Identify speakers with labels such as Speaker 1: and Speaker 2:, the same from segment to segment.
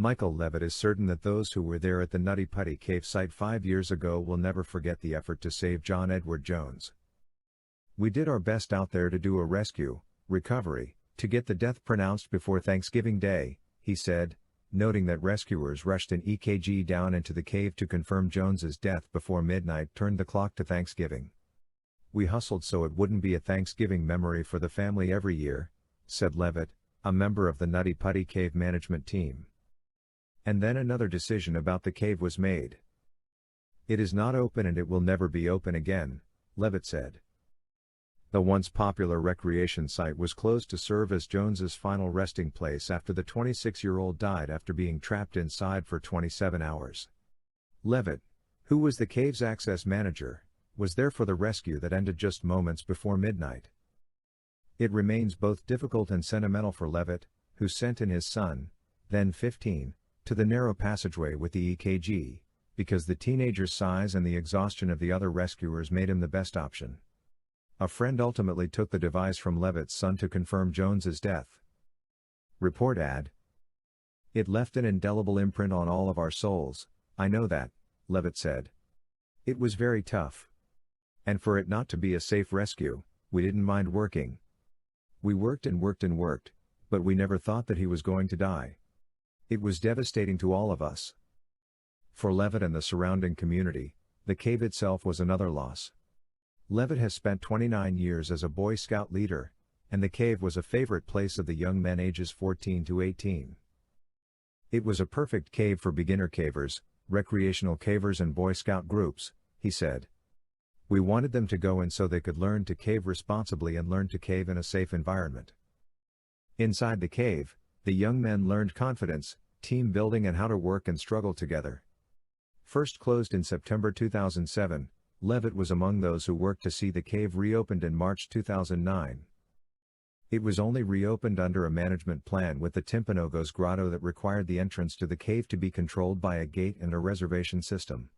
Speaker 1: Michael Levitt is certain that those who were there at the Nutty Putty Cave site 5 years ago will never forget the effort to save John Edward Jones. "We did our best out there to do a rescue, recovery, to get the death pronounced before Thanksgiving Day," he said, noting that rescuers rushed an EKG down into the cave to confirm Jones's death before midnight turned the clock to Thanksgiving. "We hustled so it wouldn't be a Thanksgiving memory for the family every year," said Levitt, a member of the Nutty Putty Cave management team. And then another decision about the cave was made. "It is not open and it will never be open again," Levitt said. The once popular recreation site was closed to serve as Jones's final resting place after the 26-year-old died after being trapped inside for 27 hours. Levitt, who was the cave's access manager, was there for the rescue that ended just moments before midnight. It remains both difficult and sentimental for Levitt, who sent in his son, then 15, to the narrow passageway with the EKG, because the teenager's size and the exhaustion of the other rescuers made him the best option. A friend ultimately took the device from Levitt's son to confirm Jones's death. Report ad. "It left an indelible imprint on all of our souls, I know that," Levitt said. "It was very tough. And for it not to be a safe rescue, we didn't mind working. We worked and worked and worked, but we never thought that he was going to die. It was devastating to all of us." For Levitt and the surrounding community, the cave itself was another loss. Levitt has spent 29 years as a Boy Scout leader, and the cave was a favorite place of the young men ages 14 to 18. "It was a perfect cave for beginner cavers, recreational cavers and Boy Scout groups," he said. "We wanted them to go in so they could learn to cave responsibly and learn to cave in a safe environment." Inside the cave, the young men learned confidence, team building and how to work and struggle together. First closed in September 2007, Levitt was among those who worked to see the cave reopened in March 2009. It was only reopened under a management plan with the Timpanogos Grotto that required the entrance to the cave to be controlled by a gate and a reservation system.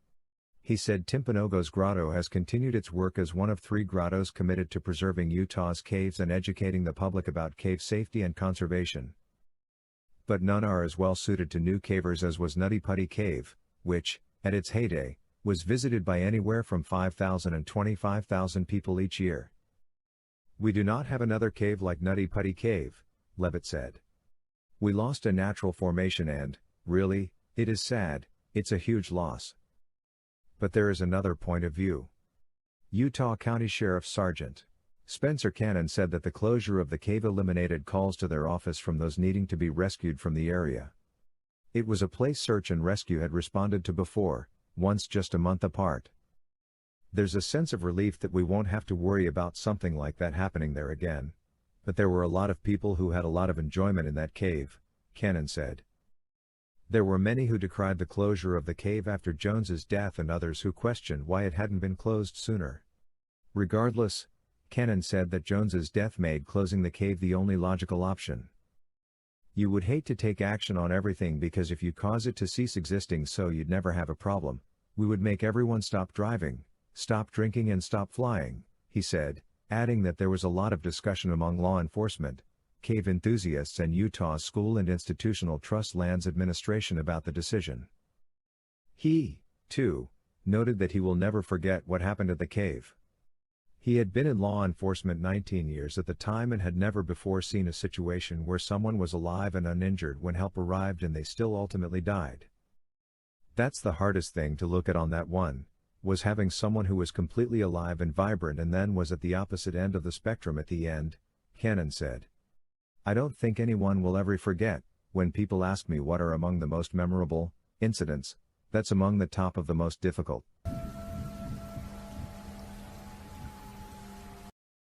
Speaker 1: He said Timpanogos Grotto has continued its work as one of 3 grottos committed to preserving Utah's caves and educating the public about cave safety and conservation. But none are as well suited to new cavers as was Nutty Putty Cave, which, at its heyday, was visited by anywhere from 5,000 and 25,000 people each year. "We do not have another cave like Nutty Putty Cave," Levitt said. "We lost a natural formation and, really, it is sad, it's a huge loss." But there is another point of view. Utah County Sheriff Sergeant Spencer Cannon said that the closure of the cave eliminated calls to their office from those needing to be rescued from the area. It was a place search and rescue had responded to before, once just a month apart. "There's a sense of relief that we won't have to worry about something like that happening there again. But there were a lot of people who had a lot of enjoyment in that cave," Cannon said. There were many who decried the closure of the cave after Jones's death and others who questioned why it hadn't been closed sooner. Regardless, Cannon said that Jones's death made closing the cave the only logical option. "You would hate to take action on everything because if you cause it to cease existing so you'd never have a problem, we would make everyone stop driving, stop drinking and stop flying," he said, adding that there was a lot of discussion among law enforcement, cave enthusiasts and Utah's School and Institutional Trust Lands Administration about the decision. He, too, noted that he will never forget what happened at the cave. He had been in law enforcement 19 years at the time and had never before seen a situation where someone was alive and uninjured when help arrived and they still ultimately died. "That's the hardest thing to look at on that one, was having someone who was completely alive and vibrant and then was at the opposite end of the spectrum at the end," Cannon said. "I don't think anyone will ever forget, when people ask me what are among the most memorable incidents, that's among the top of the most difficult."